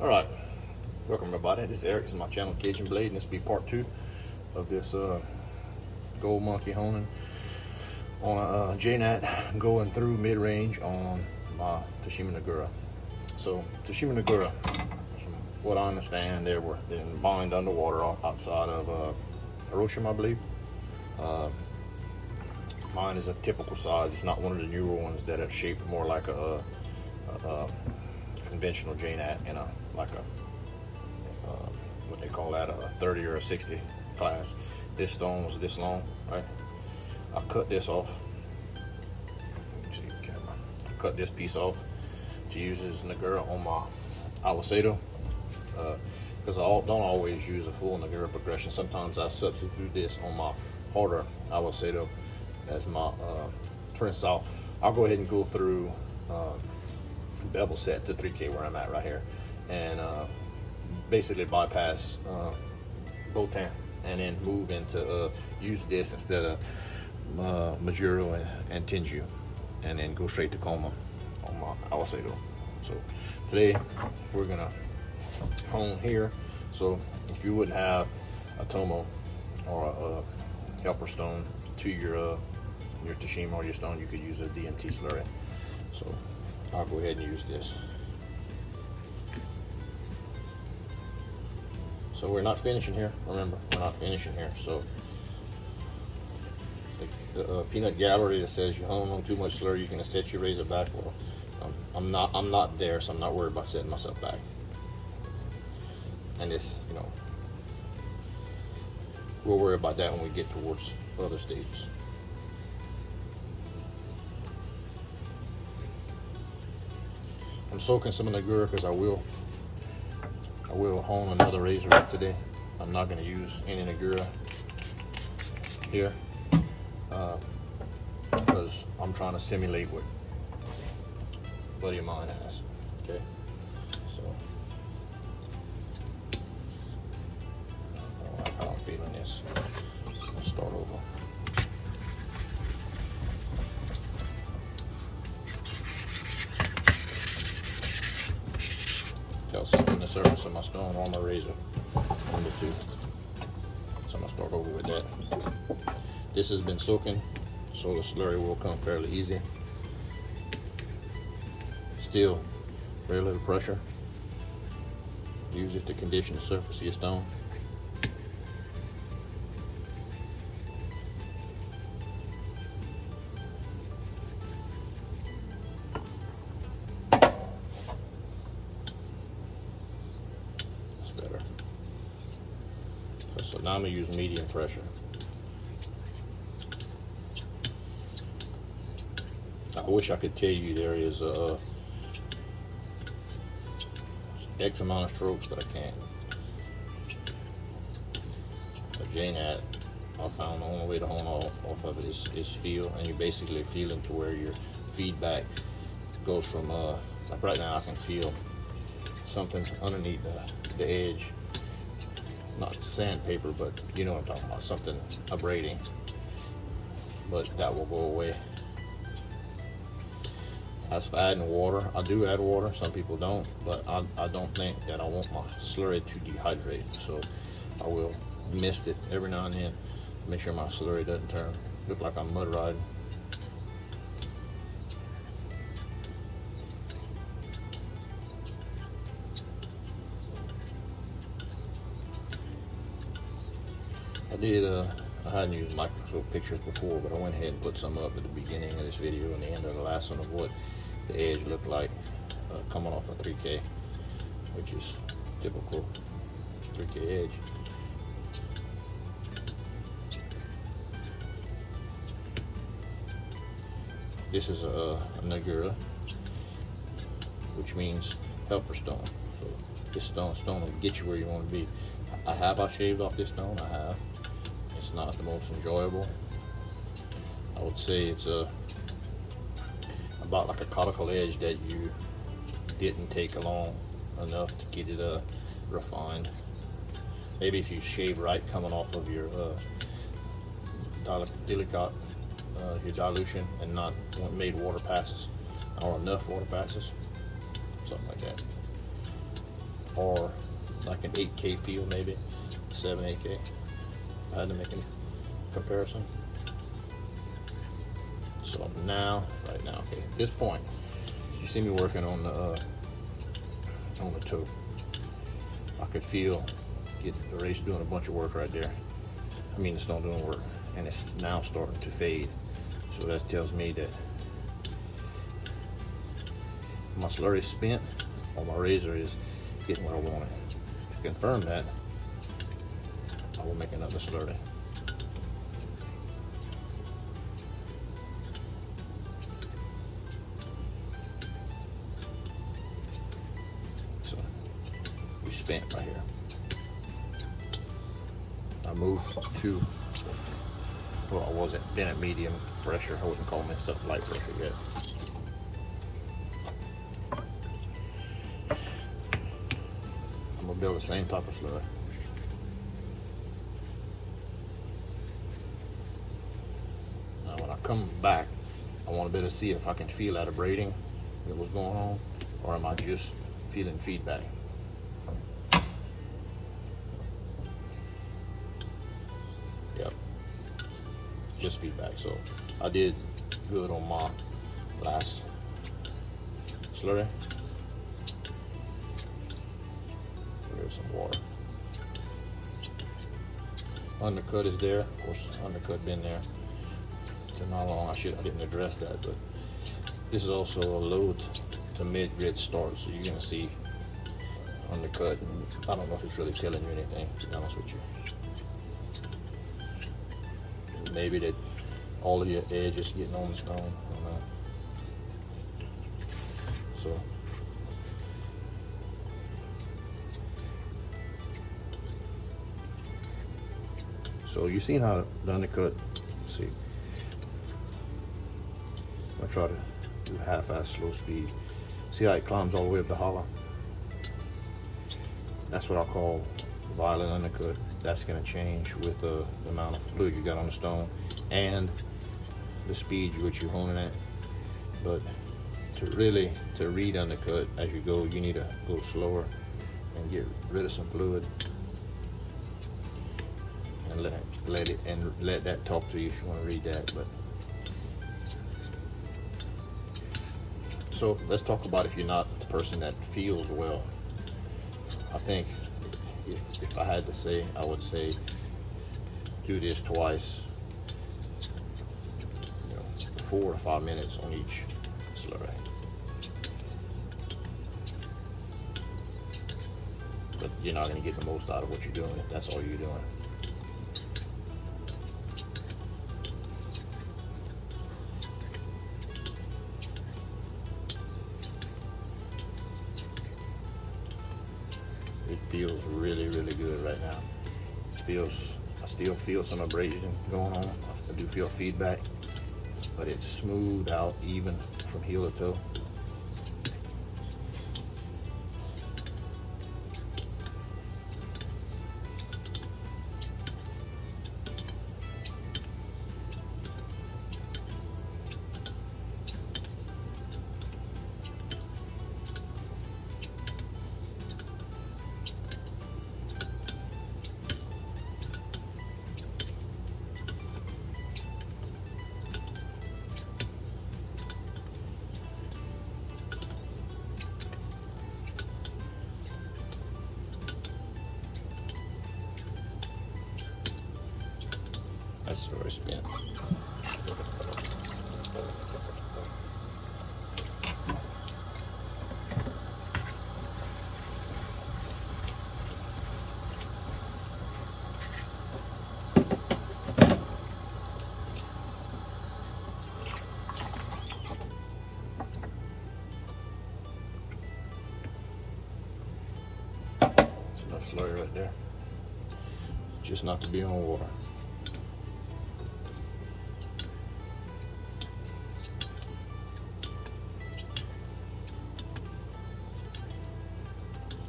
Alright, welcome everybody. This is Eric. This is my channel, Cajun Blade, and this will be part 2 of this gold monkey honing on a Jnat going through mid-range on my Tsushima Nagura. So Tsushima Nagura, from what I understand, they were mined underwater outside of Hiroshima, I believe. Mine is a typical size. It's not one of the newer ones that are shaped more like a conventional Jnat in a what they call that, a 30 or a 60 class. This stone was this long, right? I cut this off. See the camera. I cut this piece off to use as Nagura on my Awacedo, because I don't always use a full Nagura progression. Sometimes I substitute this on my harder Awacedo as my twin style. I'll go ahead and go through bevel set to 3K where I'm at right here, and basically bypass Botan and then move into use this instead of Majuro and Tenju, and then go straight to Coma on my Awacedo. So today we're gonna hone here. So if you would have a Tomo or a helper stone to your Tsushima or your stone, you could use a DMT slurry. So I'll go ahead and use this. So we're not finishing here. Remember, we're not finishing here. So the peanut gallery that says you hone on too much slurry, you can set your razor back. Well, I'm not there, so I'm not worried about setting myself back. And this, we'll worry about that when we get towards other stages. I'm soaking some of the Nagura because I will hone another razor up today. I'm not going to use any Nagura here because I'm trying to simulate what a buddy of mine has. Okay, so I don't like how I'm feeling this. Let's start over. Something the surface of my stone on my razor. Number 2. So I'm gonna start over with that. This has been soaking, so the slurry will come fairly easy. Still, very little pressure. Use it to condition the surface of your stone. So now I'm going to use medium pressure. I wish I could tell you there is X amount of strokes, but I can't. But Jnat, I found the only way to hone off of it is feel, and you're basically feeling to where your feedback goes from, like right now I can feel something underneath the edge. Not sandpaper, but you know what I'm talking about, something abrading, but that will go away. As for adding water, I do add water, some people don't, but I don't think that I want my slurry to dehydrate, so I will mist it every now and then to make sure my slurry doesn't look like I'm mud riding. I hadn't used microscope pictures before, but I went ahead and put some up at the beginning of this video and the end of the last one of what the edge looked like coming off a 3K, which is typical 3K edge. This is a Nagura, which means helper stone. So this stone will get you where you want to be. I shaved off this stone. I have. It's not the most enjoyable. I would say it's about like a cuticle edge that you didn't take along enough to get it refined. Maybe if you shave right coming off of your delicate your dilution and not made water passes or enough water passes, something like that. or like an 8K feel, maybe 7, 8K. I had to make a comparison. So now, right now, okay, at this point, you see me working on the toe. I could feel the razor doing a bunch of work right there. I mean, the stone doing work, and it's now starting to fade. So that tells me that my slurry is spent, or my razor is getting what I wanted. To confirm that, I will make another slurry. So we spent right here. I moved to, well, I wasn't been at medium pressure. I wouldn't call myself light pressure yet. I'm gonna build the same type of slurry. Now when I come back, I want to be able to see if I can feel that abrading that was going on, or am I just feeling feedback? Yep, just feedback. So I did good on my last slurry. There's some water. Undercut is there. Of course, undercut been there to not long. I didn't address that, but this is also a low to mid grit start, so you're gonna see undercut. And I don't know if it's really telling you anything, to be honest with you. Maybe that all of your edge is getting on the stone. I don't know. So you seen how the undercut, let's see, I try to do half-ass slow speed. See how it climbs all the way up the hollow? That's what I call violent undercut. That's gonna change with the amount of fluid you got on the stone and the speed which you're honing at. But to read undercut as you go, you need to go slower and get rid of some fluid. And let that talk to you if you want to read that. But so let's talk about if you're not the person that feels well. I think if I had to say, I would say do this twice, 4 to 5 minutes on each slurry. But you're not going to get the most out of what you're doing if that's all you're doing. It feels really, really good right now. I still feel some abrasion going on. I do feel feedback, but it's smooth out even from heel to toe. That's where I spin. That's enough slurry right there. Just not to be on water.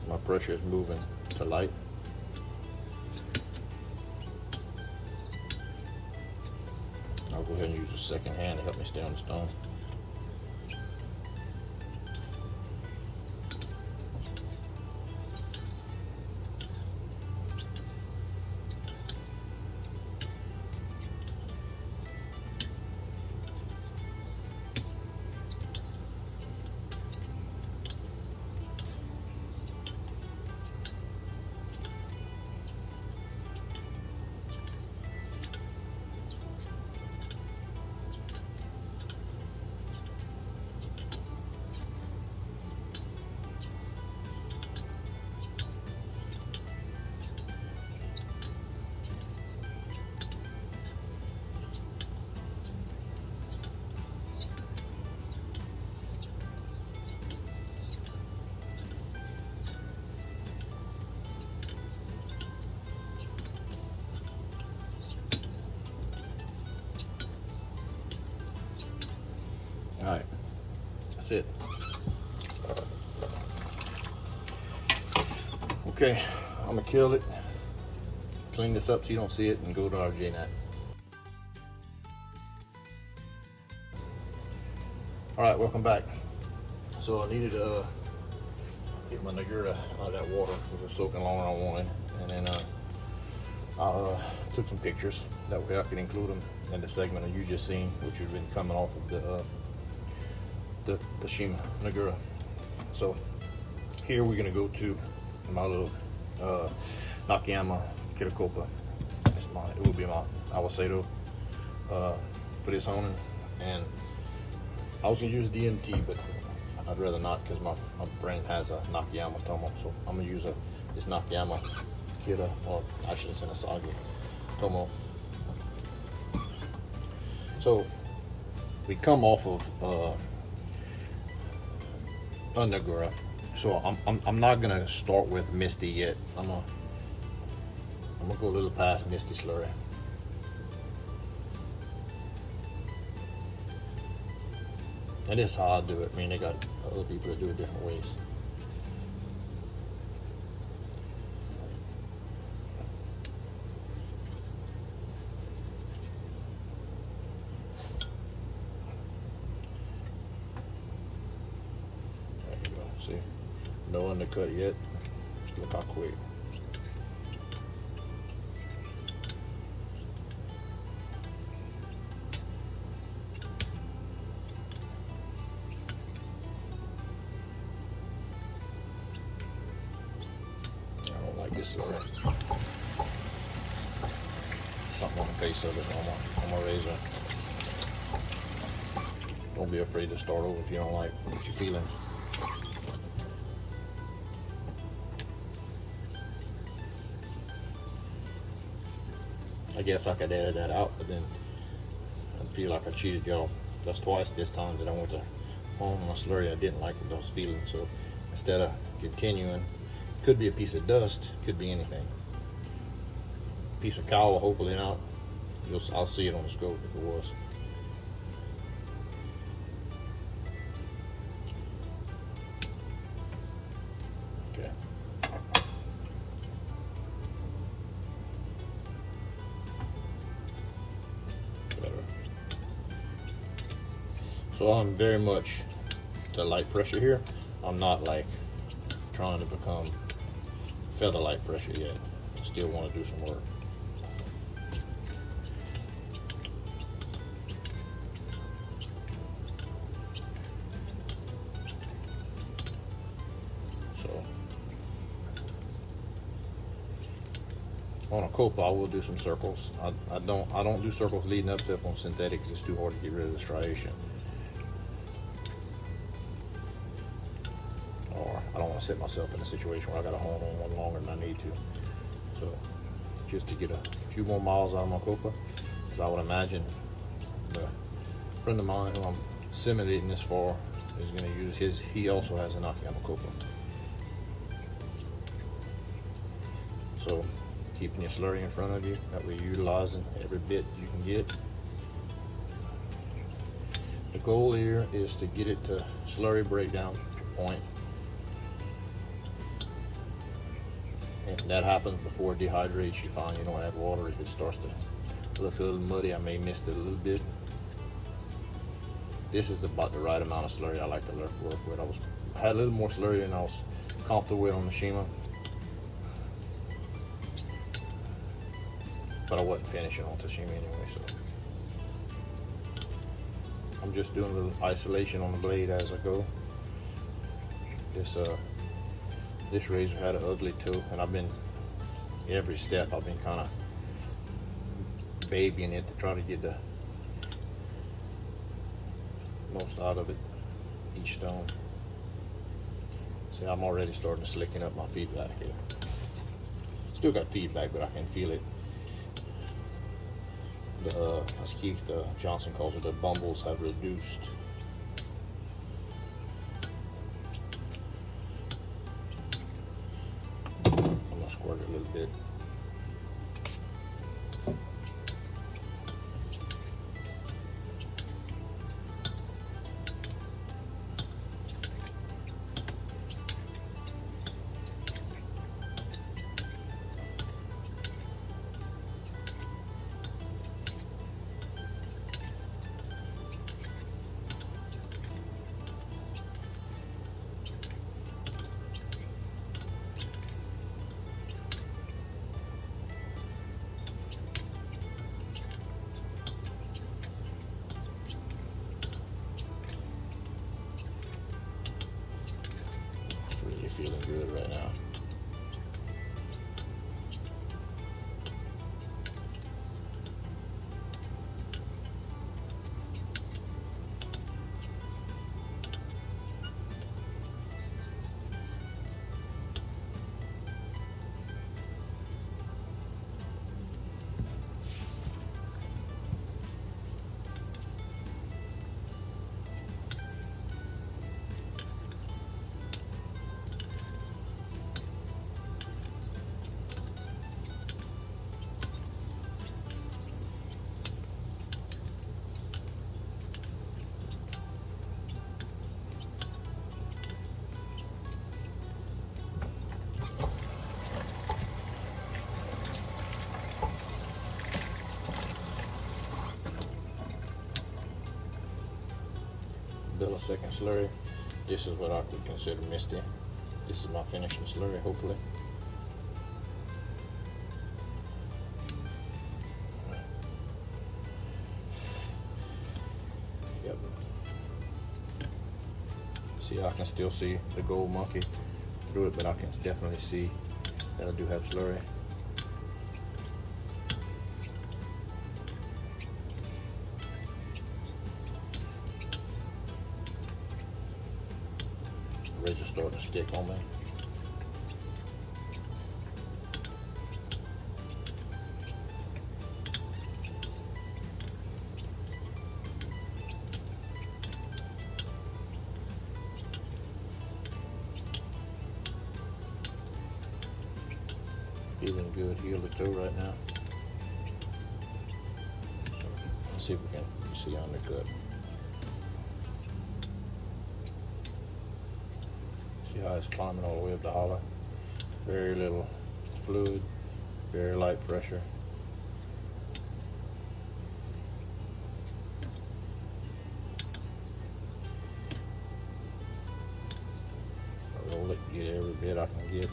My pressure is moving to light. I'll go ahead and use the second hand to help me stay on the stone. All right, that's it. Okay, I'm gonna kill it, clean this up so you don't see it, and go to our Jnat. All right, welcome back. So I needed to get my Nagura out of that water because it was soaking longer than I wanted, and then I took some pictures. That way I could include them in the segment that you just seen, which would have been coming off of the Tsushima Nagura. So here we're gonna go to my little Nakayama Kitta Kopa. It will be my Awasado for this honing, and I was gonna use DMT, but I'd rather not because my brain has a Nakayama Tomo, so I'm gonna use this Nakayama Kitta, or actually it's an Asagi Tomo. So we come off of Nagura, so I'm not gonna start with Misty yet. I'm gonna go a little past Misty Slurry. And this is how I do it. I mean, they got other people that do it different ways. There you go. See, no undercut yet. Look how quick. This something on the face of it on my razor. Don't be afraid to start over if you don't like your feelings. I guess I could edit that out, but then I feel like I cheated y'all. That's twice this time that I went to home on a slurry I didn't like those feelings. So instead of continuing, could be a piece of dust, could be anything. Piece of cowl, hopefully not. I'll see it on the scope if it was. Okay. Better. So I'm very much to light pressure here. I'm not like trying to become feather light pressure yet. I still want to do some work. So on a Copa, I will do some circles. I don't do circles leading up to it on synthetic because it's too hard to get rid of the striation. I don't want to set myself in a situation where I got to hold on one longer than I need to. So just to get a few more miles out of my Copa, because I would imagine the friend of mine who I'm simulating this for is going to use his, he also has a Nakayama Copa. So keeping your slurry in front of you, that way you're utilizing every bit you can get. The goal here is to get it to slurry breakdown point. And that happens before it dehydrates. You find you don't add water. If it starts to look a little muddy, I may miss it a little bit. This is about the right amount of slurry I like to work with. I had a little more slurry than I was comfortable with on the Shima, but I wasn't finishing on Tsushima anyway. So I'm just doing a little isolation on the blade as I go. This razor had an ugly toe, and every step I've been kind of babying it to try to get the most out of it each stone. See, I'm already starting to slicken up my feedback here. Still got feedback, but I can feel it. As Keith Johnson calls it, the bumbles have reduced. Squirt it a little bit. millisecond slurry. This is what I could consider misty. This is my finishing slurry, hopefully. Yep. See, I can still see the gold monkey through it, but I can definitely see that I do have slurry. The razor starting to stick on me. Feeling good heel to toe right now. Let's see if we can see undercut. See how it's climbing all the way up the hollow. Very little fluid, very light pressure. I roll it, get every bit I can get.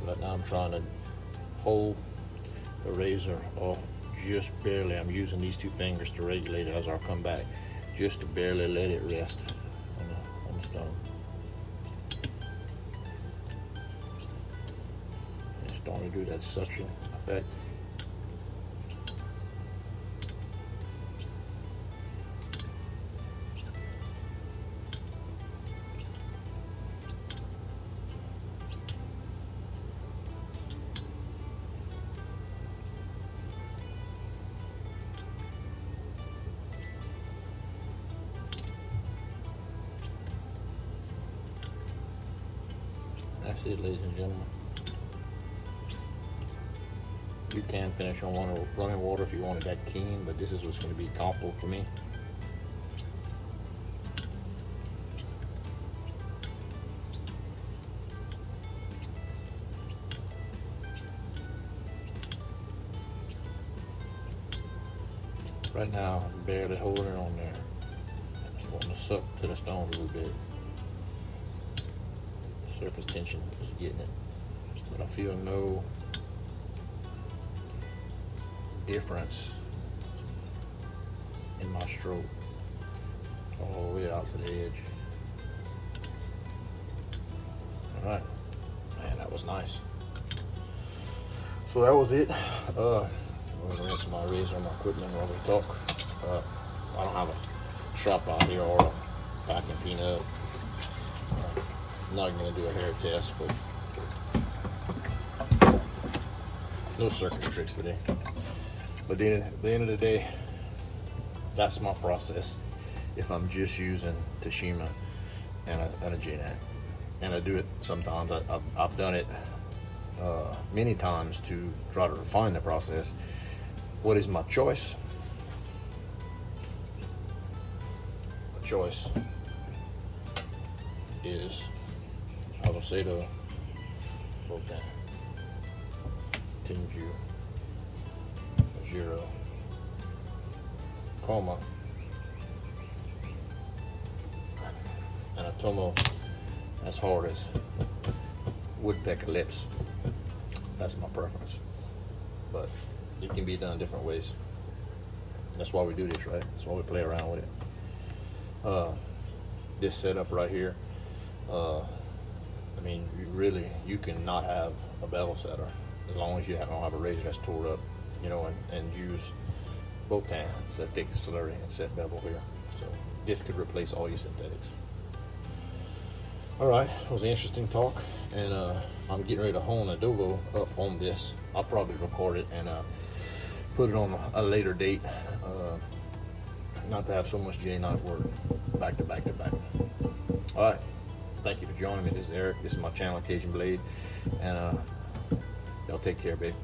But now I'm trying to hold the razor off just barely. I'm using these two fingers to regulate it as I come back, just to barely let it rest on the stone. It's starting to do that suction effect. That's it, ladies and gentlemen. You can finish on running water if you want it that keen, but this is what's going to be comfortable for me. Right now, I'm barely holding it on there. I just want to suck to the stone a little bit. Surface tension is getting it, but I feel no difference in my stroke all the way out to the edge. All right, man, that was nice. So that was it. I'm gonna rinse my razor and my equipment while we talk. I don't have a shop out here or a packing peanut. I'm not going to do a hair test, but no circuit tricks today. But then at the end of the day, that's my process if I'm just using Tsushima and a Jnat. And I do it sometimes. I've done it many times to try to refine the process. What is my choice? My choice is Alocado, Volcan, Tenju, Zero, Coma, and a Tomo as hard as woodpecker lips. That's my preference, but it can be done different ways. That's why we do this, right? That's why we play around with it. This setup right here, I mean, you can not have a bevel setter as long as you don't have a razor that's tore up, you know, and use Botan, it's a thick slurry and set bevel here. So this could replace all your synthetics. All right, it was an interesting talk, and I'm getting ready to hone a Dovo up on this. I'll probably record it and put it on a later date, not to have so much J-knot work back to back to back. All right, thank you for joining me. This is Eric. This is my channel, Cajun Blade, and y'all take care, babe.